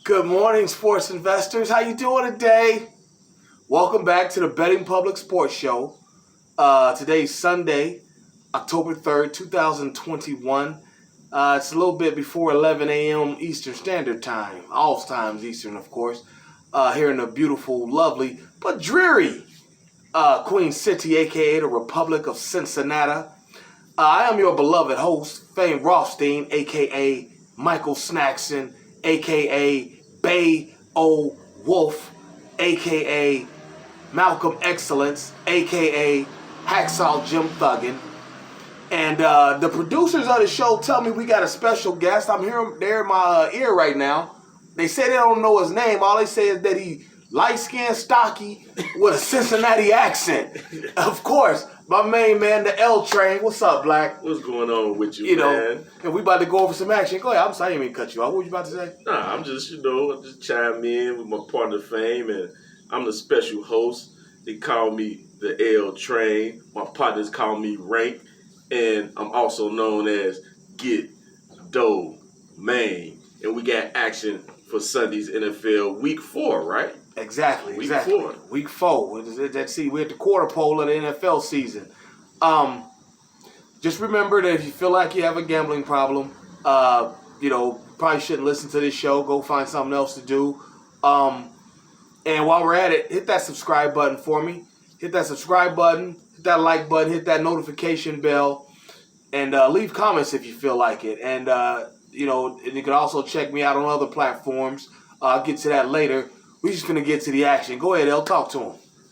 Good morning, sports investors. How you doing today? Welcome back to the Betting Public Sports Show. Today's Sunday, October 3rd, 2021. It's a little bit before 11 a.m. Eastern Standard Time. All times Eastern, of course. Here in the beautiful, lovely, but dreary Queen City, a.k.a. the Republic of Cincinnati. I am your beloved host, famed Rothstein, a.k.a. Michael Snackson, a.k.a. Bay O. Wolf, a.k.a. Malcolm Excellence, a.k.a. Hacksaw Jim Thuggin. And the producers of the show tell me we got a special guest. I'm hearing there in my ear right now. They say they don't know his name. All they say is that he light-skinned, stocky, with a Cincinnati accent. Of course, my main man, the L-Train. What's up, Black? What's going on with you, man? And we about to go over some action. Go ahead. I'm sorry I didn't mean to cut you off. What were you about to say? Nah, I'm just, just chime in with my partner Fame, and I'm the special host. They call me the L-Train. My partners call me Rank, and I'm also known as Get Dough Man. And we got action for Sunday's NFL Week 4, right? Exactly. Week 4. Week 4. Let's see, we're at the quarter pole of the NFL season. Just remember that if you feel like you have a gambling problem, probably shouldn't listen to this show. Go find something else to do. And while we're at it, hit that subscribe button for me. Hit that subscribe button, hit that like button, hit that notification bell, and leave comments if you feel like it. And, you can also check me out on other platforms. I'll get to that later. We're just going to get to the action. Go ahead, El. Talk to him.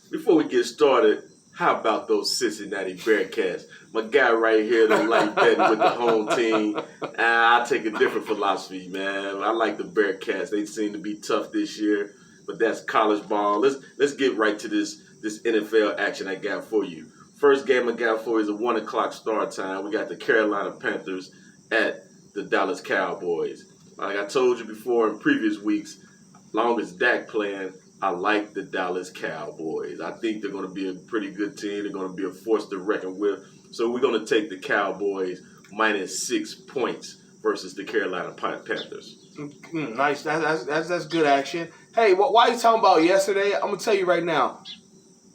Before we get started, how about those Cincinnati Bearcats? My guy right here don't like betting with the home team. I take a different philosophy, man. I like the Bearcats. They seem to be tough this year, but that's college ball. Let's get right to this NFL action I got for you. First game I got for you is a 1 o'clock start time. We got the Carolina Panthers at the Dallas Cowboys. Like I told you before in previous weeks, long as Dak playing, I like the Dallas Cowboys. I think they're going to be a pretty good team. They're going to be a force to reckon with. So we're going to take the Cowboys minus 6 points versus the Carolina Panthers. Nice. That's good action. Hey, why are you talking about yesterday? I'm going to tell you right now.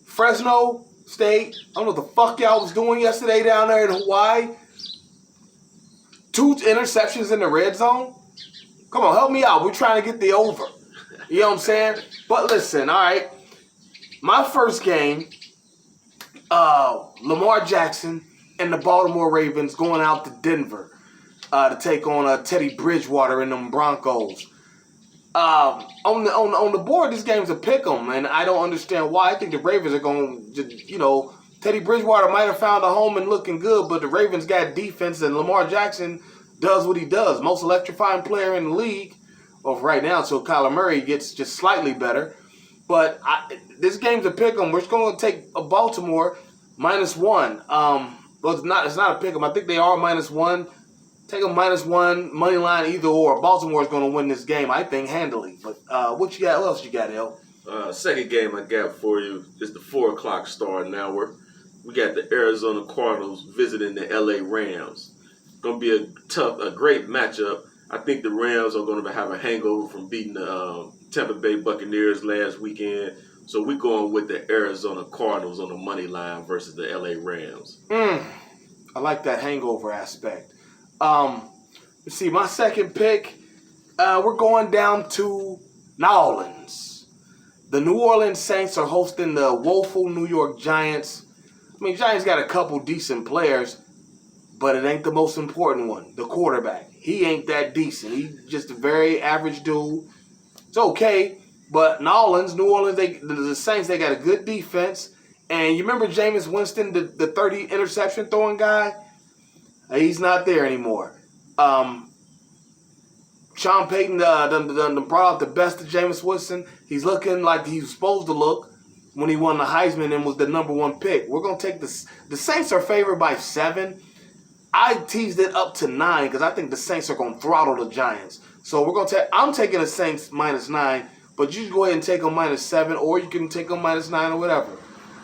Fresno State, I don't know what the fuck y'all was doing yesterday down there in Hawaii. 2 interceptions in the red zone. Come on, help me out. We're trying to get the over. You know what I'm saying? But listen, all right. My first game, Lamar Jackson and the Baltimore Ravens going out to Denver to take on Teddy Bridgewater and them Broncos. On the board, this game's a pick'em, and I don't understand why. I think the Ravens are going to, Teddy Bridgewater might have found a home and looking good, but the Ravens got defense, and Lamar Jackson does what he does. Most electrifying player in the league. Well, right now, until Kyler Murray gets just slightly better. But this game's a pick'em. We're just going to take a Baltimore -1. Well, it's not a pick'em. I think they are -1. Take a -1 money line either or. Baltimore is going to win this game, I think, handily. But what you got? What else you got, El? Second game I got for you is the 4 o'clock start now. We got the Arizona Cardinals visiting the LA Rams. Going to be a great matchup. I think the Rams are going to have a hangover from beating the Tampa Bay Buccaneers last weekend. So we're going with the Arizona Cardinals on the money line versus the LA Rams. I like that hangover aspect. Let's see, my second pick, we're going down to New Orleans. The New Orleans Saints are hosting the woeful New York Giants. I mean, Giants got a couple decent players, but it ain't the most important one, the quarterback. He ain't that decent. He's just a very average dude. It's okay, but New Orleans, the Saints, they got a good defense. And you remember Jameis Winston, the 30 interception throwing guy? He's not there anymore. Sean Payton done brought out the best of Jameis Winston. He's looking like he was supposed to look when he won the Heisman and was the #1 pick. We're going to take the Saints are favored by 7. I teased it up to 9 because I think the Saints are going to throttle the Giants. So I'm taking the Saints -9, but you can go ahead and take them -7, or you can take them -9 or whatever.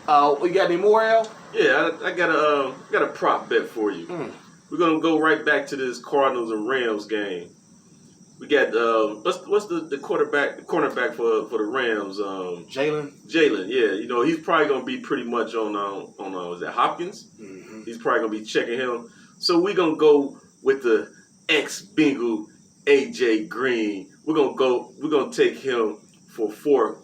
You got any more, Al? Yeah, I got a prop bet for you. We're gonna go right back to this Cardinals and Rams game. We got what's the cornerback for the Rams? Jalen. Jalen, yeah, he's probably gonna be pretty much on is that Hopkins? Mm-hmm. He's probably gonna be checking him. So we're gonna go with the ex-Bengal AJ Green. We're gonna take him for 4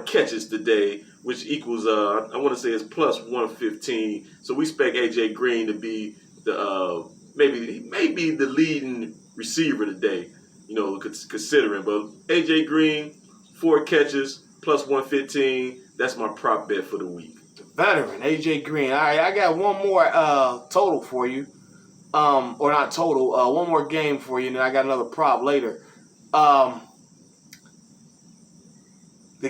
catches today, which equals I want to say it's plus 115. So we expect AJ Green to be the maybe the leading receiver today, considering. But AJ Green, 4 catches, plus 115. That's my prop bet for the week. Veteran, AJ Green. All right, I got one more total for you. Or not total, one more game for you, and then I got another prop later. The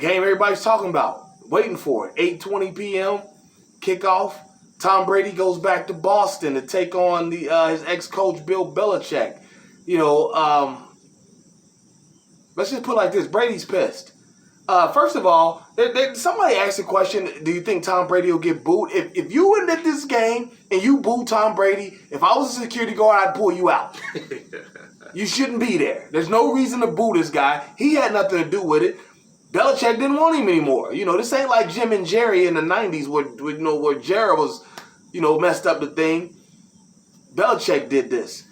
game everybody's talking about, waiting for it. 8:20 p.m. kickoff. Tom Brady goes back to Boston to take on his ex-coach Bill Belichick. Let's just put it like this: Brady's pissed. First of all, somebody asked the question: do you think Tom Brady will get booed? If you went at this game and you booed Tom Brady, if I was a security guard, I'd pull you out. You shouldn't be there. There's no reason to boo this guy. He had nothing to do with it. Belichick didn't want him anymore. This ain't like Jim and Jerry in the 90s where Jerry was, messed up the thing. Belichick did this.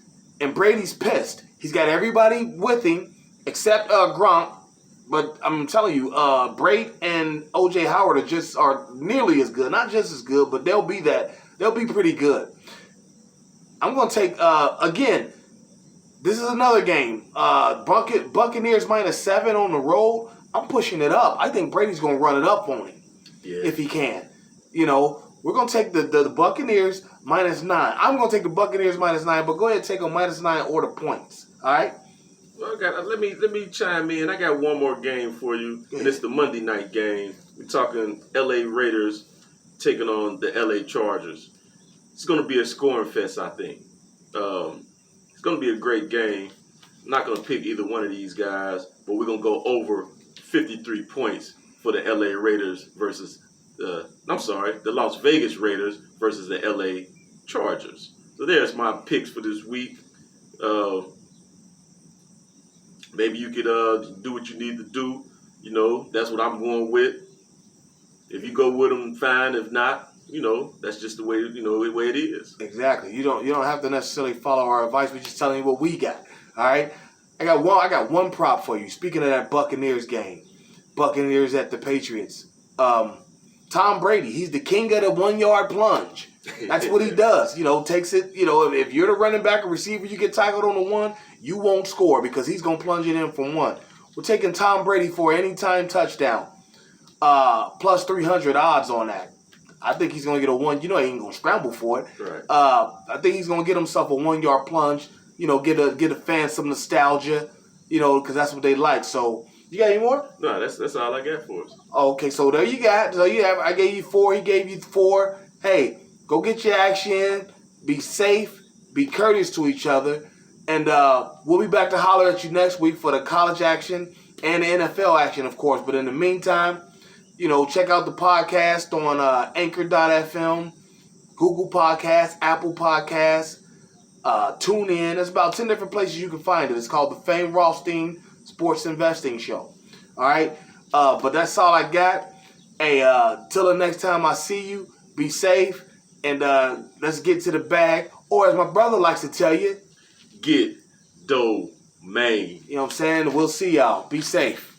And Brady's pissed. He's got everybody with him except Gronk. But I'm telling you, Brady and O.J. Howard are nearly as good. Not just as good, but they'll be pretty good. I'm going to take, again, this is another game. Buccaneers -7 on the road. I'm pushing it up. I think Brady's going to run it up on him if he can. We're going to take the Buccaneers -9. I'm going to take the Buccaneers -9, but go ahead and take them -9 or the points. All right? Well, let me chime in. I got one more game for you, and it's the Monday night game. We're talking L.A. Raiders taking on the L.A. Chargers. It's going to be a scoring fest, I think. It's going to be a great game. I'm not going to pick either one of these guys, but we're going to go over 53 points for the L.A. Raiders versus the Las Vegas Raiders versus the L.A. Chargers. So there's my picks for this week. Maybe you could do what you need to do. That's what I'm going with. If you go with them, fine. If not, that's just the way the way it is. Exactly. You don't have to necessarily follow our advice. We're just telling you what we got. All right. I got one prop for you. Speaking of that Buccaneers game, Buccaneers at the Patriots. Tom Brady, he's the king of the 1-yard plunge. That's what he does. Takes it. If you're the running back or receiver, you get tackled on the 1, you won't score because he's gonna plunge it in from 1. We're taking Tom Brady for anytime touchdown. Plus 300 odds on that. I think he's gonna get a 1. He ain't gonna scramble for it. Right. I think he's gonna get himself a 1-yard plunge. Get a fan some nostalgia. Because that's what they like. So you got any more? No, that's all I got for us. Okay, so there you got. So you have. I gave you 4. He gave you 4. Hey, go get your action in. Be safe. Be courteous to each other. And we'll be back to holler at you next week for the college action and the NFL action, of course. But in the meantime, check out the podcast on Anchor.fm, Google Podcasts, Apple Podcasts, tune in. There's about 10 different places you can find it. It's called the famed Rothstein Sports Investing Show. All right? But that's all I got. Hey, till the next time I see you, be safe, and let's get to the bag. Or as my brother likes to tell you, get domain. You know what I'm saying? We'll see y'all. Be safe.